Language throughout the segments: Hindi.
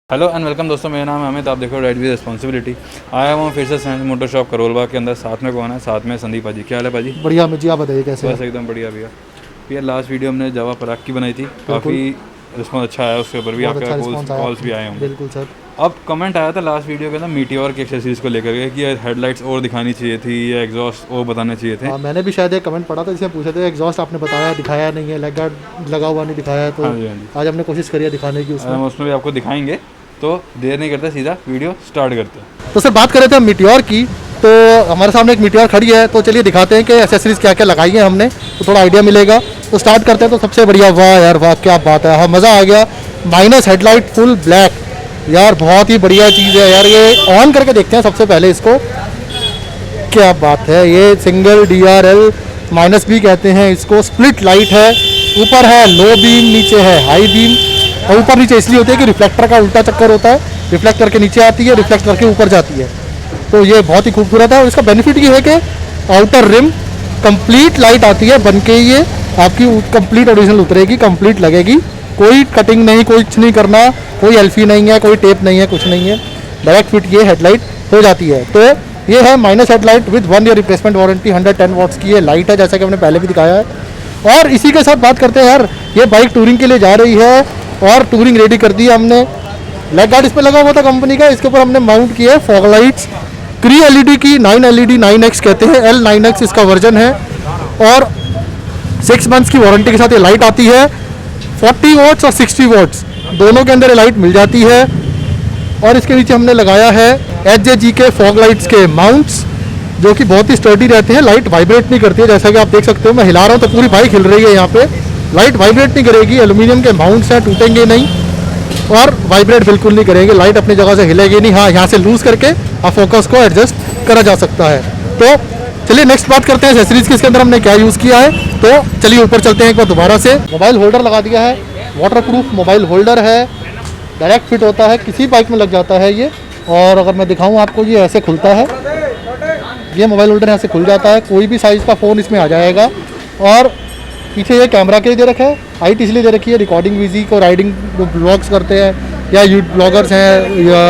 हेलो एंड वेलकम दोस्तों, मेरा नाम है अमित। आप देखो राइड विद रिस्पॉन्सिबिलिटी। आया हूँ फिर से साइंस मोटर शॉप करोलबाग के अंदर। साथ में कौन है? साथ में संदीप भाजी। क्या हाल है भाजी? बढ़िया अमित जी, आप बताइए कैसे बस एकदम बढ़िया भैया। भैया लास्ट वीडियो हमने जावा पराग की बनाई थी, काफ़ी रिस्पॉन्स अच्छा आया, उसके ऊपर भी बहुत आपका अच्छा कॉल्स भी आए होंगे। बिल्कुल सर। अब कमेंट आया था लास्ट वीडियो के अंदर मीटियोर के एक्सेसरीज को लेकर के कि हेडलाइट्स और दिखानी चाहिए थी या एग्जॉस्ट और बताने चाहिए थे। मैंने भी शायद एक कमेंट पढ़ा था जिसमें पूछे थे एग्जॉस्ट आपने बताया दिखाया नहीं है, लेग गार्ड लगा हुआ नहीं दिखाया है, तो हाँ जी, हाँ जी। आज हमने कोशिश करी है दिखाने की उसमें। हम उसमें भी आपको दिखाएंगे, तो देर नहीं करते, सीधा वीडियो स्टार्ट करते हैं। तो सर बात कर रहे थे हम मीटियोर की, तो हमारे सामने एक मीटियोर खड़ी है, तो चलिए दिखाते हैं कि एसेसरीज क्या क्या लगाई है हमने, तो थोड़ा आइडिया मिलेगा। तो स्टार्ट करते हैं। तो सबसे बढ़िया, वाह यार वाह, क्या बात है, हाँ मज़ा आ गया। माइनस हेडलाइट फुल ब्लैक, यार बहुत ही बढ़िया चीज़ है यार। ये ऑन करके देखते हैं सबसे पहले इसको, क्या बात है। ये सिंगल DRL माइनस भी कहते हैं इसको। स्प्लिट लाइट है, ऊपर है लो बीम, नीचे है हाई बीम। और ऊपर नीचे इसलिए होती है कि रिफ्लेक्टर का उल्टा चक्कर होता है, रिफ्लेक्ट करके नीचे आती है, रिफ्लेक्ट करके ऊपर जाती है। तो ये बहुत ही खूबसूरत है। और इसका बेनिफिट ये है कि आउटर रिम कंप्लीट लाइट आती है बन के, ये आपकी कंप्लीट ओरिजिनल उतरेगी, कंप्लीट लगेगी, कोई कटिंग नहीं, कोई कुछ नहीं करना, कोई एल्फी नहीं है, कोई टेप नहीं है, कुछ नहीं है, डायरेक्ट फिट ये हेडलाइट हो जाती है। तो ये है minus headlight with 1 year replacement warranty, 110 watts की ये लाइट है, जैसा कि हमने पहले भी दिखाया है। और इसी के साथ बात करते हैं यार, ये बाइक टूरिंग के लिए जा रही है और टूरिंग रेडी कर दी है हमने। लेग गार्ड इस पर लगा हुआ था कंपनी का, इसके ऊपर हमने माउंट किया है फॉग लाइट्स, क्री LED की 9 LED 9X कहते हैं, L9X इसका वर्जन है। और 6 मंथ्स की वारंटी के साथ ये लाइट आती है। 40 वॉट्स और 60 वॉट्स दोनों के अंदर ये लाइट मिल जाती है। और इसके नीचे हमने लगाया है HJG के फॉग लाइट्स के माउंट्स, जो कि बहुत ही स्टर्डी रहते हैं, लाइट वाइब्रेट नहीं करती है, जैसा कि आप देख सकते हो। मैं हिला रहा हूँ तो पूरी बाइक हिल रही है, यहाँ पे लाइट वाइब्रेट नहीं करेगी। एल्यूमिनियम के माउंट्स हैं, टूटेंगे नहीं और वाइब्रेट बिल्कुल नहीं करेंगे, लाइट अपनी जगह से हिलेगी नहीं। हाँ, यहाँ से लूज करके आप फोकस को एडजस्ट करा जा सकता है। तो चलिए नेक्स्ट बात करते हैं एसेसरीज की, इसके अंदर हमने क्या यूज़ किया है। तो चलिए ऊपर चलते हैं एक बार दोबारा से। मोबाइल होल्डर लगा दिया है, वाटरप्रूफ मोबाइल होल्डर है, डायरेक्ट फिट होता है, किसी बाइक में लग जाता है ये। और अगर मैं दिखाऊँ आपको, ये ऐसे खुलता है, ये मोबाइल होल्डर यहाँ से खुल जाता है, कोई भी साइज़ का फ़ोन इसमें आ जाएगा। और पीछे ये कैमरा के लिए दे रखा है, हाइट इसलिए दे रखी है, रिकॉर्डिंग म्यूजिक और राइडिंग ब्लॉग्स करते हैं या ब्लॉगर्स हैं या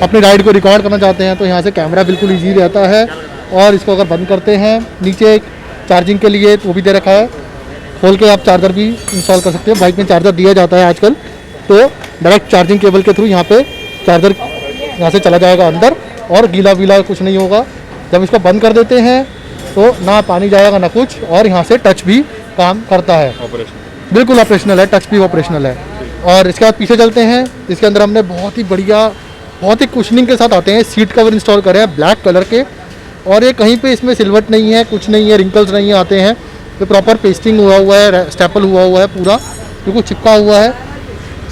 अपनी राइड को रिकॉर्ड करना चाहते हैं, तो यहाँ से कैमरा बिल्कुल ईजी रहता है। और इसको अगर बंद करते हैं, नीचे एक चार्जिंग के लिए वो भी दे रखा है, खोल के आप चार्जर भी इंस्टॉल कर सकते हैं। बाइक में चार्जर दिया जाता है आजकल, तो डायरेक्ट चार्जिंग केबल के थ्रू यहाँ पे चार्जर यहाँ से चला जाएगा अंदर, और गीला वीला कुछ नहीं होगा। जब इसको बंद कर देते हैं तो ना पानी जाएगा ना कुछ, और यहाँ से टच भी काम करता है, बिल्कुल ऑपरेशनल है, टच भी ऑपरेशनल है। और इसके बाद पीछे चलते हैं, इसके अंदर हमने बहुत ही बढ़िया, बहुत ही कुशनिंग के साथ आते हैं सीट कवर इंस्टॉल करे हैं ब्लैक कलर के। और ये कहीं पे इसमें सिल्वट नहीं है, कुछ नहीं है, रिंकल्स नहीं आते हैं, ये प्रॉपर पेस्टिंग हुआ है, स्टेपल हुआ है, पूरा बिल्कुल चिपका हुआ है।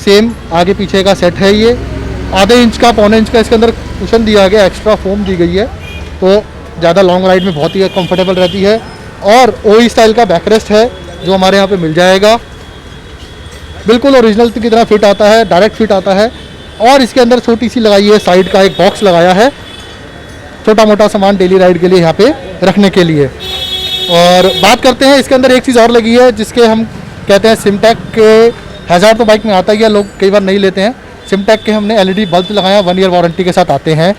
सेम आगे पीछे का सेट है, ये आधे इंच का पौने इंच का इसके अंदर कुशन दिया गया, एक्स्ट्रा फोम दी गई है, तो ज़्यादा लॉन्ग राइड में बहुत ही कंफर्टेबल रहती है। और OE स्टाइल का बैकरेस्ट है जो हमारे यहाँ पे मिल जाएगा, बिल्कुल ओरिजिनल की तरह फिट आता है, डायरेक्ट फिट आता है। और इसके अंदर छोटी सी लगाई है साइड का एक बॉक्स लगाया है, छोटा मोटा सामान डेली राइड के लिए यहाँ पे रखने के लिए। और बात करते हैं, इसके अंदर एक चीज़ और लगी है जिसके हम कहते हैं सिमटेक के, हज़ार तो बाइक में आता ही है, लोग कई बार नहीं लेते हैं। सिमटेक के हमने LED बल्ब लगाया, 1 ईयर वारंटी के साथ आते हैं,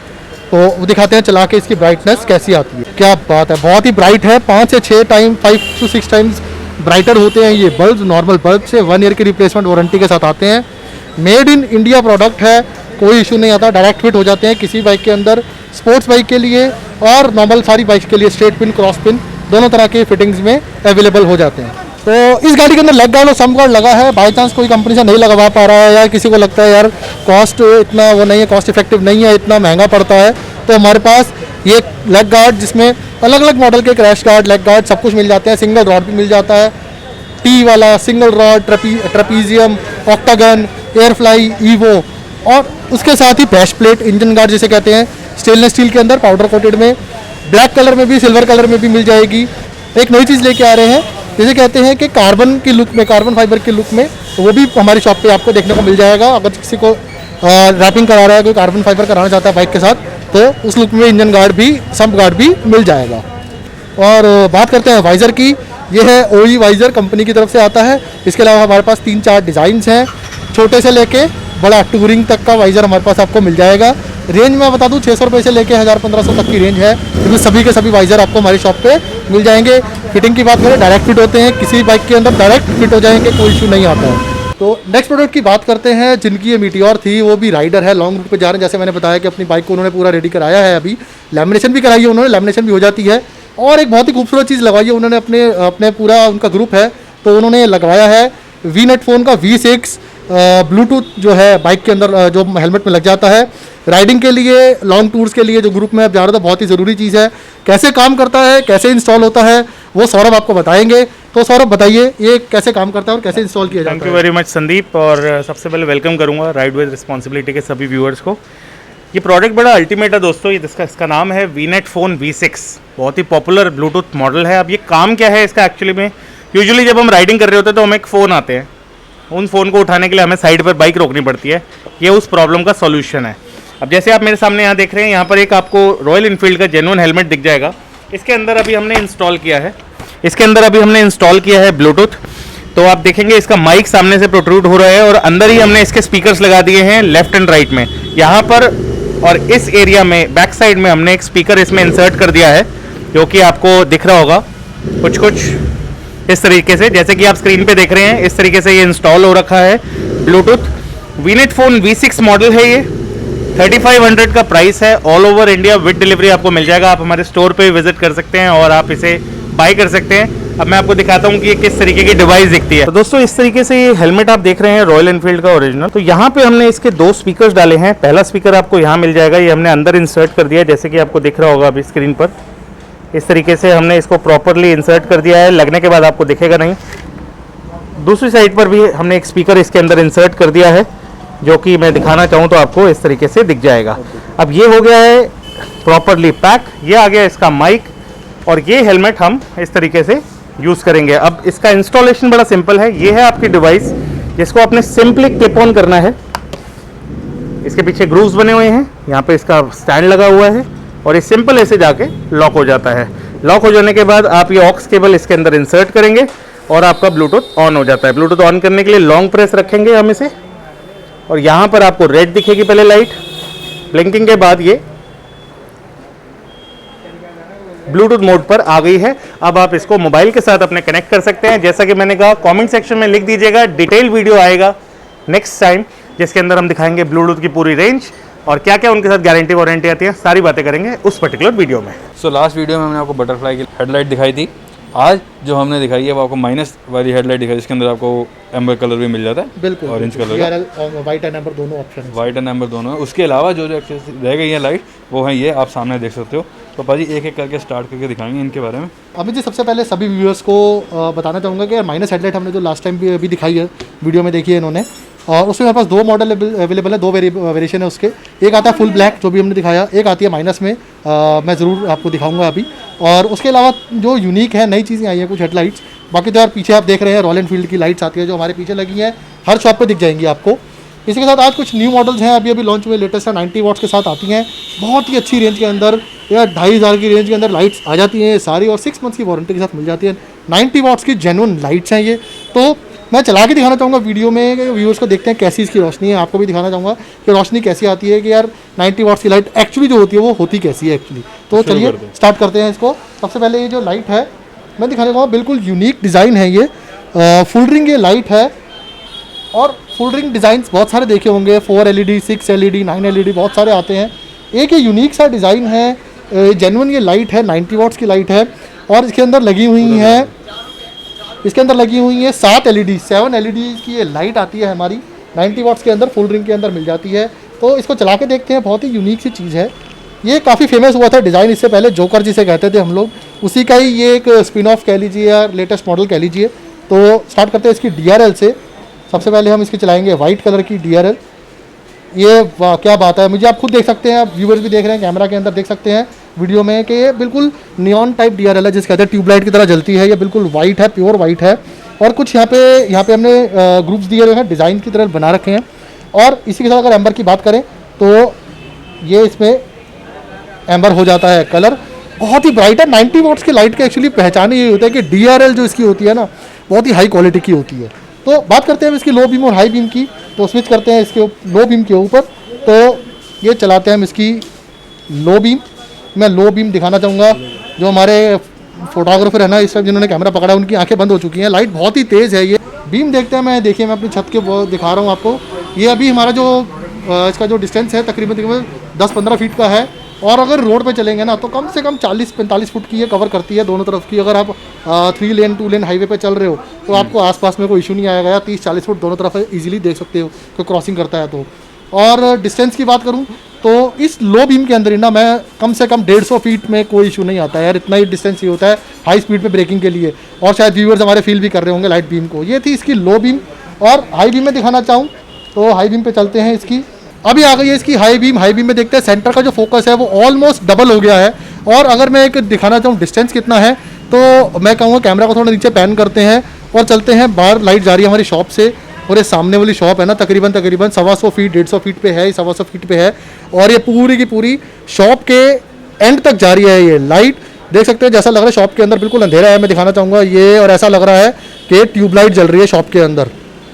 तो वो दिखाते हैं चला के इसकी ब्राइटनेस कैसी आती है। क्या बात है, बहुत ही ब्राइट है, 5 से 6 टाइम, 5 से 6 टाइम्स ब्राइटर होते हैं ये बल्ब नॉर्मल बल्ब से। 1 ईयर की रिप्लेसमेंट वारंटी के साथ आते हैं, मेड इन इंडिया प्रोडक्ट है, कोई इशू नहीं आता, डायरेक्ट फिट हो जाते हैं किसी बाइक के अंदर, स्पोर्ट्स बाइक के लिए और नॉर्मल सारी बाइक के लिए, स्ट्रेट पिन क्रॉस पिन दोनों तरह के फिटिंग्स में अवेलेबल हो जाते हैं। तो इस गाड़ी के अंदर लेग गार्ड और सम गार्ड लगा है, बाई चांस कोई कंपनी से नहीं लगवा पा रहा है या किसी को लगता है यार कॉस्ट इतना वो नहीं है, कॉस्ट इफेक्टिव नहीं है, इतना महंगा पड़ता है, तो हमारे पास ये लेग गार्ड जिसमें अलग अलग मॉडल के क्रैश गार्ड, लेग गार्ड सब कुछ मिल जाते हैं। सिंगल रॉड भी मिल जाता है, T वाला, single rod, trapezium, octagon, Airfly, Evo, और उसके साथ ही बैश प्लेट, इंजन गार्ड जिसे कहते हैं, स्टेनलेस स्टील के अंदर पाउडर कोटेड में, ब्लैक कलर में भी, सिल्वर कलर में भी मिल जाएगी। एक नई चीज़ लेके आ रहे हैं जिसे कहते हैं कि कार्बन की लुक में, कार्बन फाइबर की लुक में, वो भी हमारी शॉप पे आपको देखने को मिल जाएगा। अगर किसी को रैपिंग करा रहा है, कोई कार्बन फाइबर कराना चाहता है बाइक के साथ, तो उस लुक में इंजन गार्ड भी, सम्प गार्ड भी मिल जाएगा। और बात करते हैं वाइज़र की, ये है OE वाइज़र, कंपनी की तरफ से आता है। इसके अलावा हमारे पास 3-4 डिज़ाइंस हैं, छोटे से लेके बड़ा टूरिंग तक का वाइज़र हमारे पास आपको मिल जाएगा। रेंज मैं बता दूं 600 रुपये से लेके 1000-1500 तक की रेंज है, क्योंकि सभी के सभी वाइज़र आपको हमारी शॉप पे मिल जाएंगे। फिटिंग की बात करें, डायरेक्ट फिट होते हैं, किसी बाइक के अंदर डायरेक्ट फिट हो जाएंगे, कोई इशू नहीं आता है। तो नेक्स्ट प्रोडक्ट की बात करते हैं, जिनकी ये मीटियोर थी, वो भी राइडर है, लॉन्ग रूट पे जा रहे हैं। जैसे मैंने बताया कि अपनी बाइक को उन्होंने पूरा रेडी कराया है, अभी लैमिनेशन भी कराई है उन्होंने, लैमिनेशन भी हो जाती है। और एक बहुत ही खूबसूरत चीज़ लगवाई है उन्होंने, अपने पूरा उनका ग्रुप है तो उन्होंने लगवाया है वीनेट फ़ोन का V6 ब्लूटूथ जो है बाइक के अंदर जो हेलमेट में लग जाता है। राइडिंग के लिए, लॉन्ग टूर्स के लिए जो ग्रुप में आप जा रहे हो, बहुत ही ज़रूरी चीज़ है। कैसे काम करता है, कैसे इंस्टॉल होता है, वो सौरभ आपको बताएंगे। तो सौरभ बताइए ये कैसे काम करता है और कैसे इंस्टॉल किया जाता है। Thank you very much Sandeep. और सबसे पहले वेलकम करूंगा राइड विद रिस्पॉन्सिबिलिटी के सभी व्यूअर्स को। ये प्रोडक्ट बड़ा अल्टीमेट है दोस्तों। ये इसका नाम है वीनेट फ़ोन V6, बहुत ही पॉपुलर ब्लूटूथ मॉडल है। अब ये काम क्या है इसका एक्चुअली में, यूजुअली जब हम राइडिंग कर रहे होते हैं तो हमें एक फ़ोन आते हैं, उन फ़ोन को उठाने के लिए हमें साइड पर बाइक रोकनी पड़ती है। ये उस प्रॉब्लम का सॉल्यूशन है। अब जैसे आप मेरे सामने यहाँ देख रहे हैं, यहाँ पर एक आपको रॉयल इनफील्ड का जेन्युइन हेलमेट दिख जाएगा। इसके अंदर अभी हमने इंस्टॉल किया है ब्लूटूथ। तो आप देखेंगे इसका माइक सामने से प्रोट्रूड हो रहा है और अंदर ही हमने इसके स्पीकर्स लगा दिए हैं लेफ्ट एंड राइट में। यहाँ पर और इस एरिया में बैक साइड में हमने एक स्पीकर इसमें इंसर्ट कर दिया है, जो कि आपको दिख रहा होगा कुछ इस तरीके से, जैसे कि आप स्क्रीन पे देख रहे हैं। इस तरीके से ये इंस्टॉल हो रखा है ब्लूटूथ। वीनेट फ़ोन V6 मॉडल है ये, 3500 का प्राइस है। All over India with delivery आपको मिल जाएगा। आप हमारे स्टोर पे विजिट कर सकते हैं और आप इसे बाय कर सकते हैं। अब मैं आपको दिखाता हूँ कि ये किस तरीके की डिवाइस दिखती है। तो दोस्तों इस तरीके से ये हेलमेट आप देख रहे हैं रॉयल एनफील्ड का ओरिजिनल। तो यहाँ पे हमने इसके 2 स्पीकर्स डाले हैं। पहला स्पीकर आपको यहाँ मिल जाएगा, ये हमने अंदर इंसर्ट कर दिया है, जैसे कि आपको दिख रहा होगा अभी स्क्रीन पर। इस तरीके से हमने इसको प्रॉपरली इंसर्ट कर दिया है, लगने के बाद आपको दिखेगा नहीं। दूसरी साइड पर भी हमने एक स्पीकर इसके अंदर इंसर्ट कर दिया है, जो कि मैं दिखाना चाहूँ तो आपको इस तरीके से दिख जाएगा। अब ये हो गया है प्रॉपरली पैक, ये आ गया इसका माइक, और ये हेलमेट हम इस तरीके से यूज़ करेंगे। अब इसका इंस्टॉलेशन बड़ा सिंपल है। ये है आपकी डिवाइस, जिसको आपने सिंपली क्लिप ऑन करना है। इसके पीछे ग्रूव्स बने हुए हैं, यहाँ पे इसका स्टैंड लगा हुआ है और ये सिंपल ऐसे जाके लॉक हो जाता है। लॉक हो जाने के बाद आप ये ऑक्स केबल इसके अंदर इंसर्ट करेंगे और आपका ब्लूटूथ ऑन हो जाता है। ब्लूटूथ ऑन करने के लिए लॉन्ग प्रेस रखेंगे हम इसे, और यहाँ पर आपको रेड दिखेगी पहले लाइट, ब्लिंकिंग के बाद ये ब्लूटूथ मोड पर आ गई है। अब आप इसको मोबाइल के साथ अपने कनेक्ट कर सकते हैं। जैसा कि मैंने कहा, कमेंट सेक्शन में लिख दीजिएगा, डिटेल वीडियो आएगा नेक्स्ट टाइम, जिसके अंदर हम दिखाएंगे ब्लूटूथ की पूरी रेंज और क्या क्या उनके साथ गारंटी वारंटी आती है, सारी बातें करेंगे उस पर्टिकुलर वीडियो में। सो लास्ट वीडियो में हमने आपको बटरफ्लाई की हेडलाइट दिखाई थी। आज जो हमने दिखाई है वो आपको माइनस वाली हेडलाइट दिखाई, जिसके अंदर आपको एम्बर कलर भी मिल जाता है, बिल्कुल ऑरेंज कलर का, वाइट एंड एम्बर दोनों ऑप्शन है। वाइट एंड एम्बर दोनों है। उसके अलावा जो रह गई है लाइट, वो है ये आप सामने देख सकते हो। तो पाजी एक एक करके स्टार्ट करके दिखाएंगे इनके बारे में। अमित जी, सबसे पहले सभी व्यूअर्स को बताना चाहूँगा कि माइनस हेडलाइट हमने जो लास्ट टाइम भी अभी दिखाई है, वीडियो में देखी है इन्होंने, और उसमें मेरे पास 2 मॉडल अवेलेबल है, 2 वेरिएशन है उसके। एक आता है फुल ब्लैक जो भी हमने दिखाया, एक आती है माइनस में, मैं ज़रूर आपको दिखाऊंगा अभी। और उसके अलावा जो यूनिक है, नई चीज़ें आई हैं कुछ हेडलाइट्स। बाकी तो यार पीछे आप देख रहे हैं रॉयल एनफील्ड की लाइट्स आती है जो हमारे पीछे लगी हैं, हर शॉप पे दिख जाएंगी आपको। इसी के साथ आज कुछ न्यू मॉडल्स हैं, अभी लॉन्च हुए लेटेस्ट है, 90 वाट्स के साथ आती हैं। बहुत ही अच्छी रेंज के अंदर, या 2500 की रेंज के अंदर लाइट्स आ जाती हैं सारी, और 6 मंथ्स की वारंटी के साथ मिल जाती है। 90 वाट्स की जेन्युइन लाइट्स हैं ये। तो मैं चला के दिखाना चाहूँगा वीडियो में, व्यूअर्स को देखते हैं कैसी इसकी रोशनी है। आपको भी दिखाना चाहूँगा कि रोशनी कैसी आती है, कि यार 90 वाट्स की लाइट एक्चुअली जो होती है वो होती कैसी है एक्चुअली। तो चलिए स्टार्ट करते हैं इसको। सबसे पहले ये जो लाइट है मैं दिखाने चाहूँगा, बिल्कुल यूनिक डिज़ाइन है ये, फुल रिंग ये लाइट है। और फुल रिंग डिज़ाइन बहुत सारे देखे होंगे, 4 LED, 6 LED, 9 LED, बहुत सारे आते हैं। एक ये यूनिक सा डिज़ाइन है, जेन्युइन ये लाइट है, 90 वाट्स की लाइट है। और इसके अंदर लगी हुई है 7 LED, 7 LED की ये लाइट आती है हमारी, 90 वाट्स के अंदर फुल रिंग के अंदर मिल जाती है। तो इसको चला के देखते हैं, बहुत ही यूनिक सी चीज़ है। ये काफ़ी फेमस हुआ था डिज़ाइन, इससे पहले जोकर जिसे कहते थे हम लोग, उसी का ही ये एक स्पिन ऑफ कह लीजिए या लेटेस्ट मॉडल कह लीजिए। तो स्टार्ट करते हैं इसकी DRL से। सबसे पहले हम इसकी चलाएंगे वाइट कलर की DRL। ये क्या बात है, मुझे आप खुद देख सकते हैं, आप व्यूवर्स भी देख रहे हैं, कैमरा के अंदर देख सकते हैं वीडियो में, कि ये बिल्कुल नियॉन टाइप DRL है, जिसे कहते हैं ट्यूबलाइट की तरह जलती है। ये बिल्कुल वाइट है, प्योर वाइट है। और कुछ यहाँ पे हमने ग्रुप्स दिए हुए हैं, डिज़ाइन की तरह बना रखे हैं। और इसी के साथ अगर एम्बर की बात करें तो ये इसमें एम्बर हो जाता है कलर, बहुत ही ब्राइट है। 90 वाट्स की लाइट की एक्चुअली पहचान ये होता है कि DRL जो इसकी होती है ना, बहुत ही हाई क्वालिटी की होती है। तो बात करते हैं इसकी लो बीम और हाई बीम की। तो स्विच करते हैं इसके लो बीम के ऊपर। तो ये चलाते हैं हम इसकी लो बीम। मैं लो बीम दिखाना चाहूँगा। जो हमारे फोटोग्राफर है ना इस टाइम जिन्होंने कैमरा पकड़ा है उनकी आंखें बंद हो चुकी हैं, लाइट बहुत ही तेज़ है। ये बीम देखते हैं, मैं देखिए मैं अपनी छत के वो दिखा रहा हूँ आपको। ये अभी हमारा जो इसका जो डिस्टेंस है तकरीबन 10-15 फीट का है, और अगर रोड पे चलेंगे ना तो कम से कम 40-45 फुट की ये कवर करती है दोनों तरफ की। अगर आप 3 लेन 2 लेन हाईवे पे चल रहे हो तो आपको आसपास में कोई इशू नहीं आएगा, या 30-40 फुट दोनों तरफ इजीली देख सकते हो कोई क्रॉसिंग करता है तो। और डिस्टेंस की बात करूँ तो इस लो बीम के अंदर ही ना मैं कम से कम 150 फीट में कोई इशू नहीं आता है यार, इतना ही डिस्टेंस ही होता है हाई स्पीड पे ब्रेकिंग के लिए। और शायद व्यूअर्स हमारे फील भी कर रहे होंगे लाइट बीम को। ये थी इसकी लो बीम। और हाई बीम में दिखाना चाहूँ तो हाई बीम पे चलते हैं इसकी। अभी आ गई है इसकी हाई बीम। हाई बीम में देखते हैं सेंटर का जो फोकस है वो ऑलमोस्ट डबल हो गया है। और अगर मैं एक दिखाना चाहूँ डिस्टेंस कितना है तो मैं कहूँगा कैमरा को थोड़ा नीचे पैन करते हैं और चलते हैं। बाहर लाइट जा रही है हमारी शॉप से, और ये सामने वाली शॉप है ना तकरीबन 125 फीट 150 फीट पे है, 125 फीट पे है। और ये पूरी की पूरी शॉप के एंड तक जा रही है। ये लाइट देख सकते हैं, जैसा लग रहा है शॉप के अंदर बिल्कुल अंधेरा है। मैं दिखाना चाहूँगा ये, और ऐसा लग रहा है कि ट्यूबलाइट जल रही है शॉप के अंदर।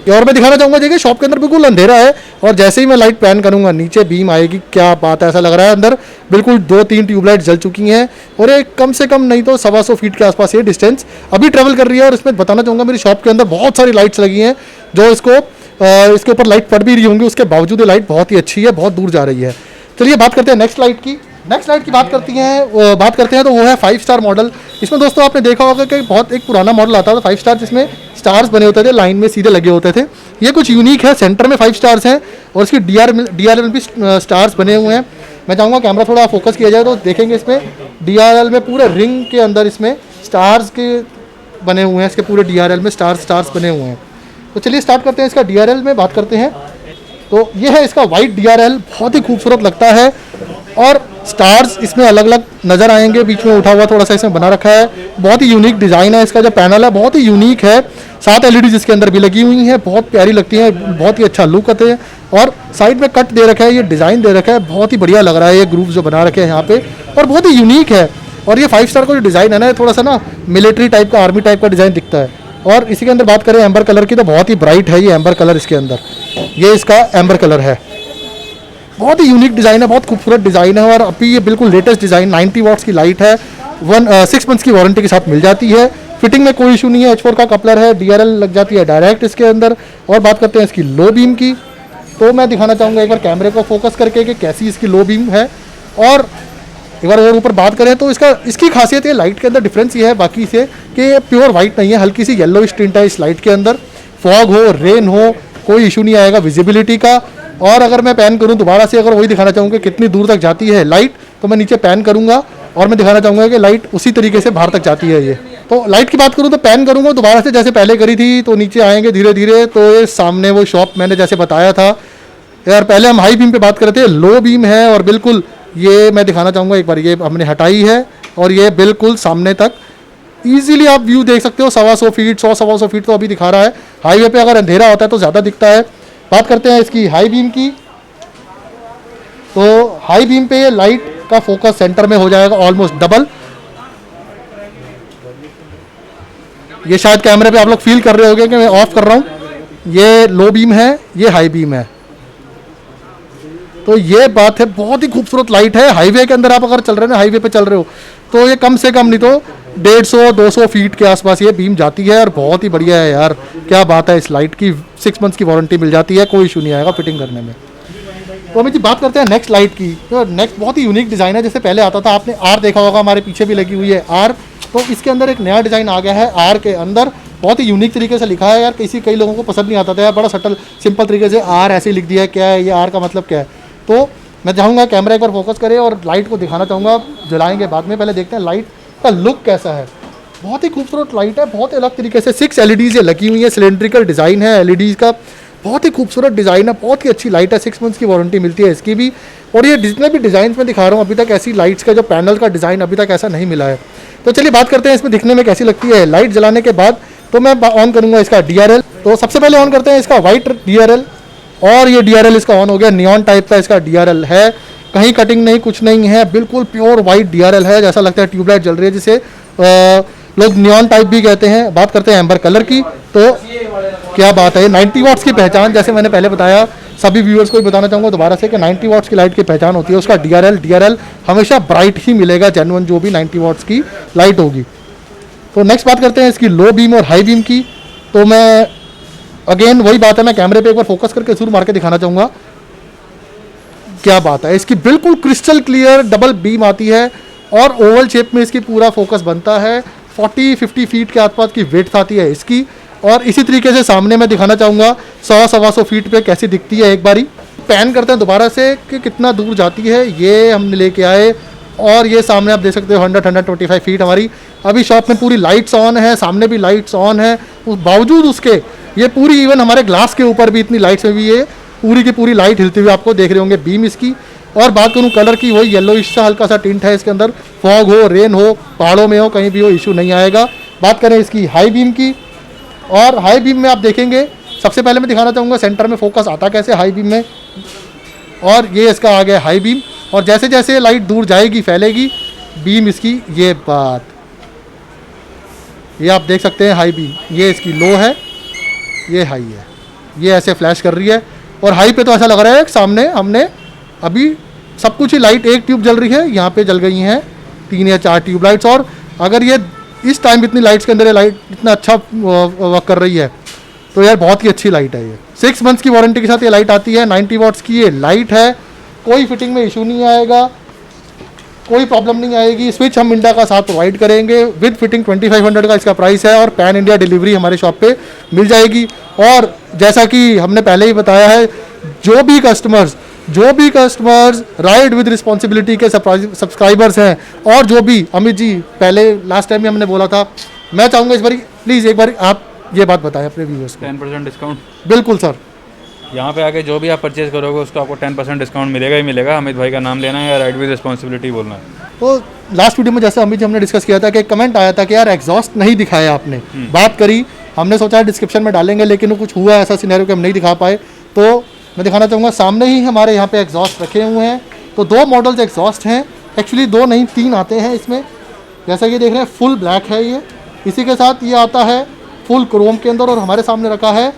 और मैं दिखाना चाहूँगा देखिए शॉप के अंदर बिल्कुल अंधेरा है, और जैसे ही मैं लाइट पैन करूँगा नीचे बीम आएगी। क्या बात है, ऐसा लग रहा है अंदर बिल्कुल 2-3 ट्यूबलाइट जल चुकी हैं। और ये कम से कम नहीं तो 125 फीट के आसपास ये डिस्टेंस अभी ट्रेवल कर रही है। और इसमें बताना चाहूँगा मेरी शॉप के अंदर बहुत सारी लाइट्स लगी हैं जो इसके ऊपर लाइट पड़ भी रही होंगी, उसके बावजूद ये लाइट बहुत ही अच्छी है, बहुत दूर जा रही है। चलिए बात करते हैं नेक्स्ट लाइट की। नेक्स्ट लाइट की बात करते हैं तो वो है 5 स्टार मॉडल। इसमें दोस्तों आपने देखा होगा कि बहुत एक पुराना मॉडल आता था 5 स्टार, जिसमें स्टार्स बने होते थे, लाइन में सीधे लगे होते थे। ये कुछ यूनिक है, सेंटर में 5 स्टार्स हैं और इसकी DRL में भी स्टार्स बने हुए हैं। मैं चाहूँगा कैमरा थोड़ा फोकस किया जाए तो देखेंगे इसमें DRL में पूरे रिंग के अंदर इसमें स्टार्स के बने हुए हैं। इसके पूरे DRL में स्टार्स बने हुए हैं। तो चलिए स्टार्ट करते हैं इसका DRL में बात करते हैं। तो ये है इसका वाइट DRL, बहुत ही खूबसूरत लगता है। और स्टार्स इसमें अलग अलग नज़र आएंगे, बीच में उठा हुआ थोड़ा सा इसमें बना रखा है। बहुत ही यूनिक डिज़ाइन है, इसका जो पैनल है बहुत ही यूनिक है। 7 LED इसके अंदर भी लगी हुई हैं, बहुत प्यारी लगती हैं, बहुत ही अच्छा लुक आते हैं। और साइड में कट दे रखा है, ये डिज़ाइन दे रखा है, बहुत ही बढ़िया लग रहा है। ये ग्रूव जो बना रखे हैं यहाँ पे, और बहुत ही यूनिक है। और ये 5 स्टार का जो डिज़ाइन है ना, थोड़ा सा ना मिलिट्री टाइप का, आर्मी टाइप का डिज़ाइन दिखता है। और इसी के अंदर बात करें एम्बर कलर की तो बहुत ही ब्राइट है ये एम्बर कलर। इसके अंदर ये इसका एम्बर कलर है, बहुत ही यूनिक डिज़ाइन है, बहुत खूबसूरत डिज़ाइन है। और अभी ये बिल्कुल लेटेस्ट डिज़ाइन 90 वाट्स की लाइट है, 6 मंथ्स की वारंटी के साथ मिल जाती है। फिटिंग में कोई इशू नहीं है, H4 का कपलर है, DRL लग जाती है डायरेक्ट इसके अंदर। और बात करते हैं इसकी लो बीम की, तो मैं दिखाना चाहूँगा एक बार कैमरे को फोकस करके कि कैसी इसकी लो बीम है। और एक बार और ऊपर बात करें तो इसकी खासियत ये लाइट के अंदर डिफरेंस ये है बाकी से कि प्योर वाइट नहीं है, हल्की सी येलो टिंट है इस लाइट के अंदर। फॉग हो, रेन हो, कोई इशू नहीं आएगा विजिबिलिटी का। और अगर मैं पैन करूं दोबारा से, अगर वही दिखाना चाहूँगा कितनी दूर तक जाती है लाइट, तो मैं नीचे पैन करूँगा और मैं दिखाना चाहूँगा कि लाइट उसी तरीके से बाहर तक जाती है। ये तो लाइट की बात करूँ तो पैन करूँगा दोबारा से जैसे पहले करी थी, तो नीचे आएंगे धीरे धीरे। तो ये सामने वो शॉप मैंने जैसे बताया था यार, पहले हम हाई बीम पे बात कर रहे थे, लो बीम है। और बिल्कुल ये मैं दिखाना चाहूँगा एक बार, ये हमने हटाई है और ये बिल्कुल सामने तक ईजिली आप व्यू देख सकते हो। 125 फीट 100-125 फीट तो अभी दिखा रहा है। हाईवे पे अगर अंधेरा होता है तो ज़्यादा दिखता है। बात करते हैं इसकी हाई बीम की, तो हाई बीम पे लाइट का फोकस सेंटर में हो जाएगा ऑलमोस्ट डबल। ये शायद कैमरे पे आप लोग फील कर रहे होंगे कि मैं ऑफ कर रहा हूँ, ये लो बीम है, ये हाई बीम है। तो ये बात है, बहुत ही खूबसूरत लाइट है। हाईवे के अंदर आप अगर चल रहे हैं ना, हाईवे पे चल रहे हो, तो ये कम से कम नहीं तो 150-200 फीट के आसपास ये बीम जाती है। और बहुत ही बढ़िया है यार, क्या बात है। इस लाइट की 6 मंथ्स की वारंटी मिल जाती है, कोई इशू नहीं आएगा फिटिंग करने में। तो अमित जी बात करते हैं नेक्स्ट लाइट की। तो नेक्स्ट बहुत ही यूनिक डिज़ाइन है, जैसे पहले आता था आपने आर देखा होगा, हमारे पीछे भी लगी हुई है आर। तो इसके अंदर एक नया डिज़ाइन आ गया है आर के अंदर, बहुत ही यूनिक तरीके से लिखा है यार। कई लोगों को पसंद नहीं आता था यार, बड़ा सटल सिंपल तरीके से आर ऐसे लिख दिया है, क्या है ये आर का मतलब क्या है। तो मैं चाहूँगा कैमरा एक बार फोकस करे और लाइट को दिखाना चाहूँगा, जलाएंगे बाद में, पहले देखते हैं लाइट का लुक कैसा है। बहुत ही खूबसूरत लाइट है, बहुत अलग तरीके से 6 LEDs ये लगी हुई है, सिलेंड्रिकल डिज़ाइन है LEDs का, बहुत ही खूबसूरत डिज़ाइन है, बहुत ही अच्छी लाइट है। 6 मंथ्स की वारंटी मिलती है इसकी भी। और ये जितने भी डिज़ाइन में दिखा रहा हूँ अभी तक, ऐसी लाइट्स का जो पैनल का डिज़ाइन अभी तक ऐसा नहीं मिला है। तो चलिए बात करते हैं इसमें दिखने में कैसी लगती है। लाइट जलाने के बाद तो मैं ऑन करूँगा इसका DRL। तो सबसे पहले ऑन करते हैं इसका वाइट DRL, और ये DRL इसका ऑन हो गया। नियॉन टाइप का इसका DRL है, कहीं कटिंग नहीं, कुछ नहीं है, बिल्कुल प्योर वाइट DRL है। जैसा लगता है ट्यूबलाइट जल रही है, जिसे लोग नियॉन टाइप भी कहते हैं। बात करते हैं एम्बर कलर की, तो क्या बात है, 90 वाट्स की पहचान, जैसे मैंने पहले बताया, सभी व्यूअर्स को भी बताना चाहूँगा दोबारा से कि 90 वाट्स की लाइट की पहचान होती है उसका DRL हमेशा ब्राइट ही मिलेगा, जेन्युइन जो भी 90 वाट्स की लाइट होगी। तो नेक्स्ट बात करते हैं इसकी लो बीम और हाई बीम की। तो मैं अगेन वही बात है, मैं कैमरे पे एक बार फोकस करके जरूर मार के दिखाना चाहूँगा। क्या बात है, इसकी बिल्कुल क्रिस्टल क्लियर डबल बीम आती है और ओवल शेप में इसकी पूरा फोकस बनता है। 40-50 फीट के आसपास की विड्थ आती है इसकी। और इसी तरीके से सामने मैं दिखाना चाहूँगा 100-125 फीट पे कैसी दिखती है। एक बारी पैन करते हैं दोबारा से कि कितना दूर जाती है, ये हमने लेके आए और ये सामने आप देख सकते हो 100-125 फीट हमारी अभी शॉप में पूरी लाइट्स ऑन है, सामने भी लाइट्स ऑन है। उस बावजूद उसके ये पूरी इवन हमारे ग्लास के ऊपर भी इतनी लाइट्स में भी ये पूरी की पूरी लाइट हिलती हुई आपको देख रहे होंगे बीम इसकी। और बात करूँ कलर की, वही येलोइश सा हल्का सा टिंट है इसके अंदर, फॉग हो, रेन हो, पहाड़ों में हो, कहीं भी हो, इशू नहीं आएगा। बात करें इसकी हाई बीम की, और हाई बीम में आप देखेंगे सबसे पहले मैं दिखाना चाहूँगा सेंटर में फोकस आता कैसे हाई बीम में, और ये इसका आ गया हाई बीम। और जैसे जैसे लाइट दूर जाएगी फैलेगी बीम इसकी, ये बात ये आप देख सकते हैं हाई बीम, ये इसकी लो है, ये हाई है, ये ऐसे फ्लैश कर रही है। और हाई पे तो ऐसा लग रहा है सामने हमने अभी सब कुछ ही लाइट एक ट्यूब जल रही है, यहाँ पे जल गई हैं 3 या 4 ट्यूब लाइट्स। और अगर ये इस टाइम इतनी लाइट्स के अंदर ये लाइट इतना अच्छा वर्क कर रही है तो यार बहुत ही अच्छी लाइट है ये। 6 मंथ्स की वारंटी के साथ ये लाइट आती है। 90 वाट्स की ये लाइट है, कोई फिटिंग में इशू नहीं आएगा, कोई प्रॉब्लम नहीं आएगी। स्विच हम इंडिया का साथ प्रोवाइड करेंगे विद फिटिंग, 2500 का इसका प्राइस है और पैन इंडिया डिलीवरी हमारे शॉप पे मिल जाएगी। और जैसा कि हमने पहले ही बताया है, जो भी कस्टमर्स राइड विद रिस्पॉन्सिबिलिटी के सब्सक्राइबर्स हैं, और जो भी अमित जी पहले लास्ट टाइम भी हमने बोला था, मैं चाहूँगा इस बार प्लीज़ एक बार आप ये बात बताएं अपने व्यूअर्स को। 10% डिस्काउंट बिल्कुल सर, यहाँ पे आके जो भी आप परचेज करोगे उसको आपको 10% डिस्काउंट मिलेगा ही मिलेगा। अमित भाई का नाम लेना है या राइड विद रिस्पॉन्सिबिलिटी बोलना है। तो लास्ट वीडियो में जैसे अमित जी हमने डिस्कस किया था कि एक कमेंट आया था कि यार एग्जॉस्ट नहीं दिखाया आपने, बात करी, हमने सोचा डिस्क्रिप्शन में डालेंगे, लेकिन वो कुछ हुआ ऐसा सिनेरियो कि हम नहीं दिखा पाए। तो मैं दिखाना चाहूँगा, सामने ही हमारे यहाँ पे एग्जॉस्ट रखे हुए हैं। तो 2 मॉडल्स एग्जॉस्ट हैं, एक्चुअली 2 नहीं 3 आते हैं इसमें। जैसा कि देख रहे हैं फुल ब्लैक है ये, इसी के साथ ये आता है फुल क्रोम के अंदर, और हमारे सामने रखा है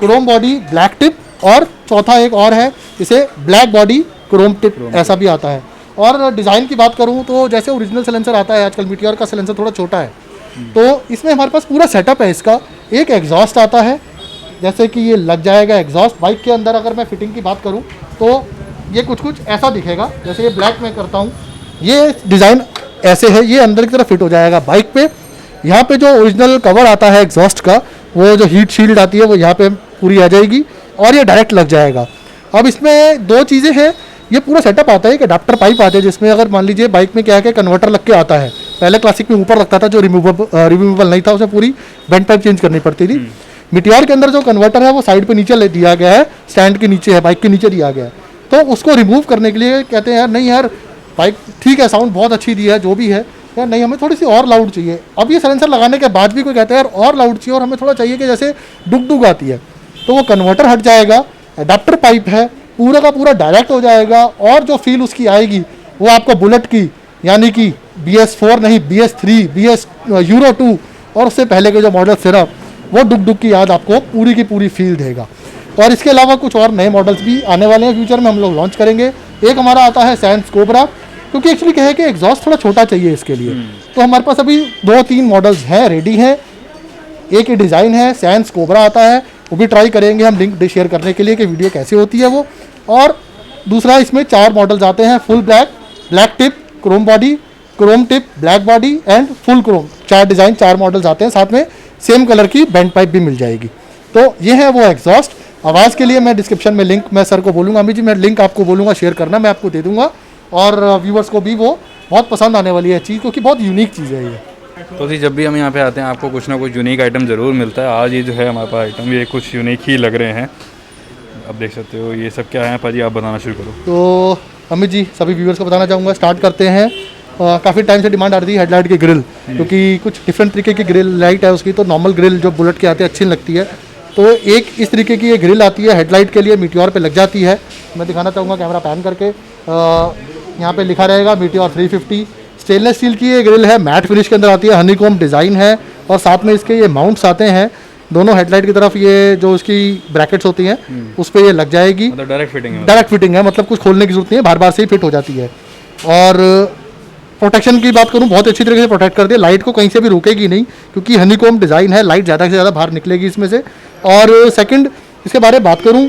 क्रोम बॉडी ब्लैक टिप, और चौथा एक और है इसे ब्लैक बॉडी क्रोम टिप ऐसा भी आता है। और डिज़ाइन की बात करूँ तो जैसे ओरिजिनल साइलेंसर आता है आजकल, मीटियोर का साइलेंसर थोड़ा छोटा है, तो इसमें हमारे पास पूरा सेटअप है इसका। एक एग्जॉस्ट आता है, जैसे कि ये लग जाएगा एग्जॉस्ट बाइक के अंदर। अगर मैं फिटिंग की बात करूँ तो ये कुछ ऐसा दिखेगा, जैसे ये ब्लैक में करता हूँ, ये डिज़ाइन ऐसे है, ये अंदर की तरफ फिट हो जाएगा बाइक पे। यहाँ पे जो ओरिजिनल कवर आता है एग्जॉस्ट का, वो जो हीट शील्ड आती है वो यहाँ पे पूरी आ जाएगी और ये डायरेक्ट लग जाएगा। अब इसमें 2 चीज़ें हैं, ये पूरा सेटअप आता है, एक अडाप्टर पाइप आते हैं जिसमें अगर मान लीजिए बाइक में क्या है कि कन्वर्टर लग के आता है, पहले क्लासिक में ऊपर लगता था जो रिमूवेबल नहीं था, उसे पूरी बेंड पाइप चेंज करनी पड़ती थी। मीटियोर के अंदर जो कन्वर्टर है वो साइड पे नीचे ले दिया गया है, स्टैंड के नीचे है, बाइक के नीचे दिया गया है। तो उसको रिमूव करने के लिए कहते हैं यार नहीं यार बाइक ठीक है, साउंड बहुत अच्छी दी है जो भी है, यार नहीं हमें थोड़ी सी और लाउड चाहिए। अब ये साइलेंसर लगाने के बाद भी कोई कहता है यार और लाउड चाहिए और हमें थोड़ा चाहिए कि जैसे डुग आती है, तो वो कन्वर्टर हट जाएगा, अडाप्टर पाइप है, पूरा का पूरा डायरेक्ट हो जाएगा। और जो फील उसकी आएगी वो आपको बुलेट की, यानी कि BS4 नहीं BS3, BS यूरो 2 और उससे पहले के जो मॉडल सिर्फ वो डुग की याद आपको पूरी की पूरी फील देगा। और इसके अलावा कुछ और नए मॉडल्स भी आने वाले हैं, फ्यूचर में हम लोग लॉन्च करेंगे। एक हमारा आता है सैंस कोबरा, क्योंकि एक्चुअली क्या है कि एग्जॉस्ट थोड़ा छोटा चाहिए इसके लिए, तो हमारे पास अभी 2-3 मॉडल्स हैं, रेडी हैं। एक ही डिज़ाइन है, सैंस कोबरा आता है, वो भी ट्राई करेंगे हम लिंक शेयर करने के लिए कि वीडियो कैसी होती है वो। और दूसरा इसमें 4 मॉडल्स आते हैं, full black, black tip, Chrome body, Chrome tip, black body and full Chrome. 4 design 4 models आते हैं, साथ में सेम कलर की बेंड पाइप भी मिल जाएगी। तो ये है वो एग्जॉस्ट। आवाज़ के लिए मैं डिस्क्रिप्शन में लिंक मैं सर को बोलूँगा, अमित जी मैं लिंक आपको बोलूँगा शेयर करना, मैं आपको दे दूँगा। और व्यूवर्स को भी वो बहुत पसंद आने वाली है चीज़, क्योंकि बहुत यूनिक चीज़ है ये। तो जी जब भी हम यहाँ पे आते हैं आपको कुछ ना कुछ यूनिक आइटम ज़रूर मिलता है। आज ये जो है हमारे पास आइटम ये कुछ यूनिक ही लग रहे हैं, आप देख सकते हो। ये सब क्या है पाजी, आप बताना शुरू करो। तो अमित जी सभी व्यूवर्स को बताना चाहूँगा, स्टार्ट करते हैं। काफ़ी टाइम से डिमांड आ रही है हेडलाइट की ग्रिल, क्योंकि कुछ डिफरेंट तरीके की ग्रिल लाइट है उसकी। तो नॉर्मल ग्रिल जो बुलेट के आते हैं अच्छी लगती है, तो एक इस तरीके की ये ग्रिल आती है हेडलाइट के लिए, मीटियोर पे लग जाती है। मैं दिखाना चाहूँगा कैमरा पैन करके, यहाँ पे लिखा रहेगा मीटियोर 350, स्टेनलेस स्टील की ये ग्रिल है, मैट फिनिश के अंदर आती है, हनीकॉम्ब डिज़ाइन है और साथ में इसके ये माउंट्स आते हैं दोनों हेडलाइट की तरफ। ये जो इसकी ब्रैकेट्स होती हैं उस पर ये लग जाएगी, मतलब डायरेक्ट फिटिंग है। डायरेक्ट फिटिंग है, मतलब कुछ खोलने की जरूरत नहीं है, बार बार से ही फिट हो जाती है। और प्रोटेक्शन की बात करूँ, बहुत अच्छी तरीके से प्रोटेक्ट करती है, लाइट को कहीं से भी रोकेगी नहीं क्योंकि हनीकॉम्ब डिज़ाइन है, लाइट ज़्यादा से ज़्यादा बाहर निकलेगी इसमें से। और सेकंड इसके बारे में बात करूँ,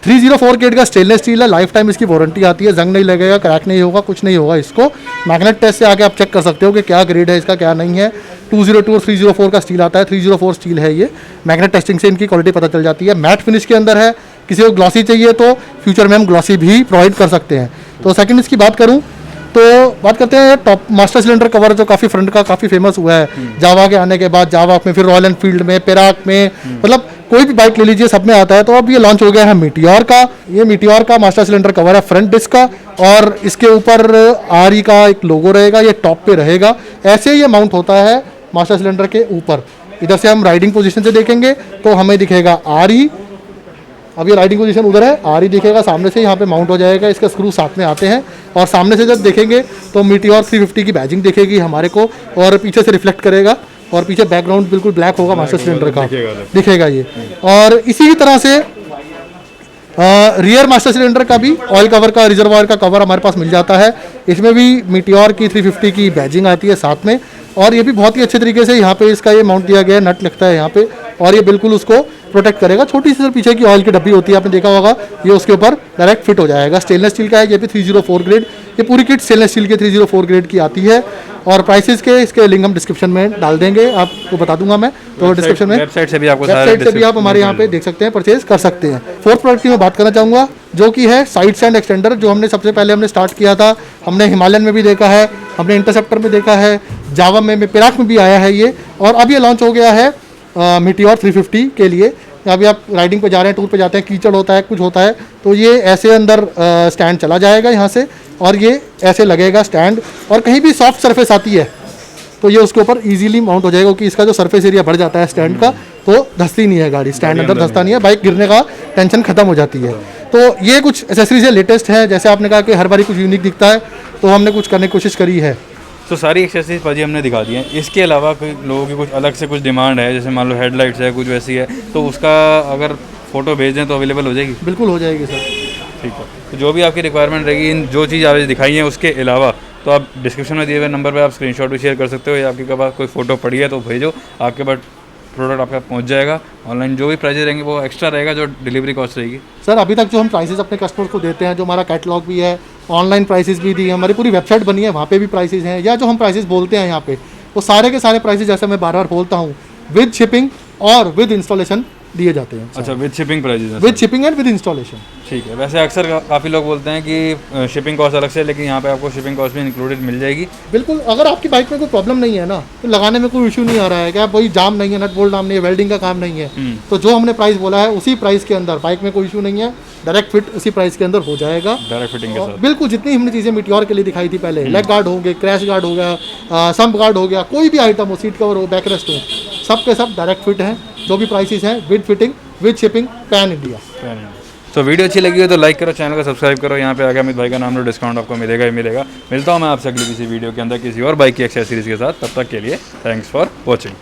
304 ग्रेड का स्टेनलेस स्टील है, लाइफ टाइम इसकी वारंटी आती है, जंग नहीं लगेगा, क्रैक नहीं होगा, कुछ नहीं होगा इसको। मैग्नेट टेस्ट से आके आप चेक कर सकते हो कि क्या ग्रेड है इसका, क्या नहीं है। 202 और 304 का स्टील आता है, 304 स्टील है ये, मैग्नेट टेस्टिंग से इनकी क्वालिटी पता चल जाती है। मैट फिनिश के अंदर है, किसी को ग्लॉसी चाहिए तो फ्यूचर में हम ग्लॉसी भी प्रोवाइड कर सकते हैं। तो सेकंड इसकी बात करूँ तो बात करते हैं टॉप मास्टर सिलेंडर कवर जो काफ़ी फ्रंट का काफ़ी फेमस हुआ है जावा के आने के बाद, जावा में फिर रॉयल एनफील्ड में, पेराक में, मतलब कोई भी बाइक ले लीजिए सब में आता है। तो अब ये लॉन्च हो गया है मीटियोर का, ये मीटियोर का मास्टर सिलेंडर कवर है फ्रंट डिस्क का और इसके ऊपर आरई का एक लोगो रहेगा, ये टॉप पे रहेगा। ऐसे ये माउंट होता है मास्टर सिलेंडर के ऊपर। इधर से हम राइडिंग पोजीशन से देखेंगे तो हमें दिखेगा आरई, अब ये राइडिंग पोजीशन उधर है, आरई दिखेगा सामने से, यहाँ पे माउंट हो जाएगा, इसका स्क्रू साथ में आते हैं। और सामने से जब देखेंगे तो मीटियोर 350 की बैजिंग दिखेगी हमारे को और पीछे से रिफ्लेक्ट करेगा और पीछे बैकग्राउंड बिल्कुल ब्लैक होगा मास्टर सिलेंडर का, दिखेगा ये। और इसी तरह से रियर मास्टर सिलेंडर का भी ऑयल कवर का, रिजर्वायर का कवर हमारे पास मिल जाता है। इसमें भी मीटियोर की 350 की बैजिंग आती है साथ में और ये भी बहुत ही अच्छे तरीके से यहाँ पे इसका ये माउंट दिया गया है, नट लगता है यहाँ पे और ये बिल्कुल उसको प्रोटेक्ट करेगा। छोटी सी पीछे की ऑयल की डब्बी होती है, आपने देखा होगा, ये उसके ऊपर डायरेक्ट फिट हो जाएगा। स्टेनलेस स्टील का है, ये भी 304 ग्रेड, ये पूरी किट स्टेनलेस स्टील के 304 ग्रेड की आती है। और प्राइसेस के इसके लिंक हम डिस्क्रिप्शन में डाल देंगे, आपको बता दूंगा मैं, तो डिस्क्रिप्शन में वेबसाइट से भी आपको वेबसाइट से भी आप हमारे यहाँ पे देख सकते हैं, परचेज कर सकते हैं। फोर्थ प्रोडक्ट की मैं बात करना चाहूँगा जो कि है साइड स्टैंड एक्सटेंडर, जो हमने सबसे पहले हमने स्टार्ट किया था, हमने हिमालयन में भी देखा है, हमने इंटरसेप्टर में देखा है, जावा में, पेराक में भी आया है ये, और अब ये लॉन्च हो गया है मीटियोर 350 के लिए। अभी आप राइडिंग पे जा रहे हैं, टूर पे जाते हैं, कीचड़ होता है, कुछ होता है, तो ये ऐसे अंदर स्टैंड चला जाएगा यहाँ से और ये ऐसे लगेगा स्टैंड, और कहीं भी सॉफ्ट सरफेस आती है तो ये उसके ऊपर इजीली माउंट हो जाएगा क्योंकि इसका जो सरफेस एरिया बढ़ जाता है स्टैंड का, तो धंसती नहीं है गाड़ी, स्टैंड अंदर धंसता नहीं है, बाइक गिरने का टेंशन खत्म हो जाती है। तो ये कुछ एसेसरीज है, लेटेस्ट है, जैसे आपने कहा कि हर बारी कुछ यूनिक दिखता है तो हमने कुछ करने की कोशिश करी है। तो सारी एक्सेसरीज पाजी हमने दिखा दी हैं। इसके अलावा कोई लोगों की कुछ अलग से कुछ डिमांड है, जैसे मान लो हेडलाइट्स है, कुछ वैसी है, तो उसका अगर फ़ोटो भेज दें तो अवेलेबल हो जाएगी? बिल्कुल हो जाएगी सर। ठीक है, तो जो भी आपकी रिक्वायरमेंट रहेगी, इन जो चीज़ आपने दिखाई है उसके अलावा, तो आप डिस्क्रिप्शन में दिए हुए नंबर पे आप स्क्रीनशॉट भी शेयर कर सकते हो, या आपके पास कोई फ़ोटो पड़ी है तो भेजो, आपके पास प्रोडक्ट आपका पहुंच जाएगा। ऑनलाइन जो भी प्राइजेस रहेंगे वो एक्स्ट्रा रहेगा, जो डिलीवरी कॉस्ट रहेगी। सर अभी तक जो हम प्राइसेस अपने कस्टमर्स को देते हैं, जो हमारा कैटलॉग भी है, ऑनलाइन प्राइसेस भी दी है, हमारी पूरी वेबसाइट बनी है, वहाँ पे भी प्राइसेस हैं, या जो हम प्राइसेस बोलते हैं यहाँ पे, वो सारे के सारे प्राइसेस, जैसे मैं बार बार बोलता हूँ, विद शिपिंग और विद इंस्टॉलेशन दिए जाते हैं। अच्छा, with shipping prices? With shipping and with installation. ठीक है। वैसे अक्सर काफ़ी लोग बोलते हैं कि शिपिंग कॉस्ट अलग से, लेकिन यहाँ पे आपको शिपिंग कॉस्ट भी इंक्लूडेड मिल जाएगी। बिल्कुल, अगर आपकी बाइक में कोई प्रॉब्लम नहीं है ना, तो लगाने में कोई इशू नहीं आ रहा है, क्या कोई जाम नहीं है, नट बोल्ट जाम नहीं है, वेल्डिंग का काम नहीं है, तो जो हमने प्राइस बोला है उसी प्राइस के अंदर बाइक में कोई इशू नहीं है, डायरेक्ट फिट उसी प्राइस के अंदर हो जाएगा, डायरेक्ट फिटिंग के साथ। बिल्कुल, जितनी हमने चीज़ें मीटियोर के लिए दिखाई थी पहले, लेग गार्ड होंगे, क्रैश गार्ड हो गया, सम्प गार्ड हो गया, कोई भी आइटम हो, सीट कवर हो, बैक रेस्ट हो, सब के सब डायरेक्ट फिट हैं। जो भी प्राइसेस हैं with fitting with shipping, pan India. तो वीडियो अच्छी लगी हो तो लाइक करो, चैनल को सब्सक्राइब करो। यहाँ पे आगे अमित भाई का नाम लो, डिस्काउंट आपको मिलेगा ही मिलेगा। मिलता हूँ मैं आपसे अगली किसी वीडियो के अंदर किसी और बाइक की एक्सेसरीज के साथ। तब तक के लिए थैंक्स फॉर वॉचिंग।